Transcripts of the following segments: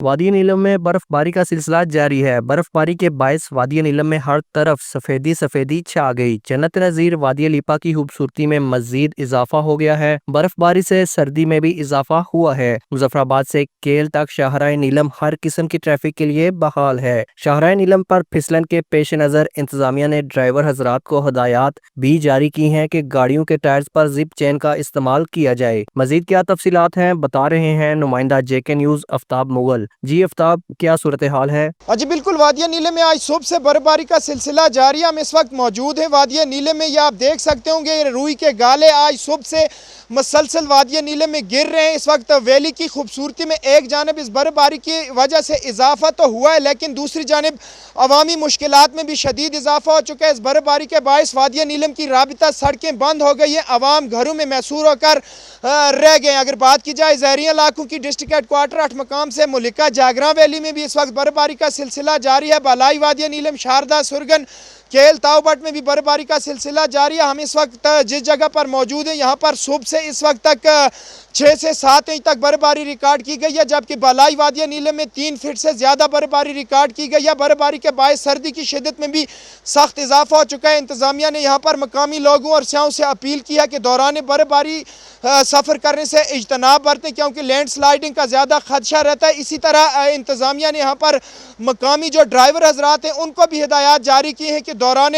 वादी नीलम में बर्फबारी का सिलसिला जारी है। बर्फबारी के बायस वादी नीलम में हर तरफ सफेदी सफेदी छा गई। जन्नत नज़ीर वादी लिपा की खूबसूरती में मजीद इजाफा हो गया है। बर्फबारी से सर्दी में भी इजाफा हुआ है। मुजफ्फराबाद से केल तक शाहराह नीलम हर किस्म की ट्रैफिक के लिए बहाल है। शाहराह नीलम पर फिसलन के पेश नज़र इंतजामिया ने ड्राइवर हजरात को हदायत भी जारी की हैं कि गाड़ियों के टायर्स पर जिप चेन का इस्तेमाल किया जाए। मजीद क्या तफसीलात हैं बता रहे हैं नुमाइंदा JK न्यूज़ आफ्ताब मुगल। जी आफ्ताब, क्या सूरत हाल है? जी बिल्कुल, वादिया नीले में आज सुबह से बर्फबारी का सिलसिला जारी है। हम इस वक्त मौजूद हैं वादिया नीले में। ये आप देख सकते होंगे रूई के गाले आज सुबह से मसलसल वादिया नीले में गिर रहे हैं। इस वक्त वैली की खूबसूरती में एक जानब इस बर्फबारी की वजह से इजाफा तो हुआ है, लेकिन दूसरी जानब अवामी मुश्किलात में भी शदीद इजाफा हो चुका है। इस बर्फबारी के बायस वादिया नीलम की राबिता सड़कें बंद हो गई हैं। अवाम घरों में मैसूर होकर रह गए। अगर बात की जाए ज़हरिया इलाकों की, डिस्ट्रिक्ट हेडक्वार्टर 8 मकाम से मुलिका जागरा वैली में भी इस वक्त बर्फबारी का सिलसिला जारी है। बालाई वादिया नीलम, शारदा, सुरगन, केल, तावबट में भी बर्फबारी का सिलसिला जारी है। हम इस वक्त जिस जगह पर मौजूद हैं यहाँ पर सुबह से इस वक्त तक 6 से 7 इंच तक बर्फबारी रिकॉर्ड की गई है, जबकि बालाई वादिया नीलम में 3 फीट से ज़्यादा बर्फबारी रिकॉर्ड की गई है। बर्फबारी के बायस सर्दी की शिद्दत में भी सख्त इजाफा हो चुका है। इंतजामिया ने यहाँ पर मकामी लोगों और स्याहों से अपील की है कि दौरान बर्फबारी सफ़र करने से इज्तनाब बरतें, क्योंकि लैंड स्लाइडिंग का ज़्यादा खदशा रहता है। इसी तरह इंतजामिया ने यहाँ पर मकामी जो ड्राइवर हजरात हैं उनको भी हिदायत जारी की हैं कि दौरान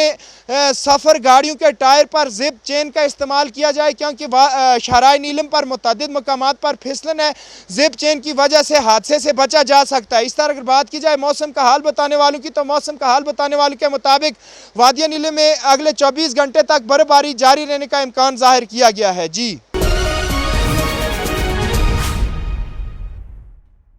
सफ़र गाड़ियों के टायर पर जिप चेन का इस्तेमाल किया जाए, क्योंकि शाहराह नीलम पर मुतअद्दिद मकामात पर फिसलन है। जिप चेन की वजह से हादसे से बचा जा सकता है। इस तरह अगर बात की जाए मौसम का हाल बताने वालों की, तो मौसम का हाल बताने वालों के मुताबिक वादिया नीलम में अगले 24 घंटे तक बर्फबारी जारी रहने का इम्कान जाहिर किया गया है। जी।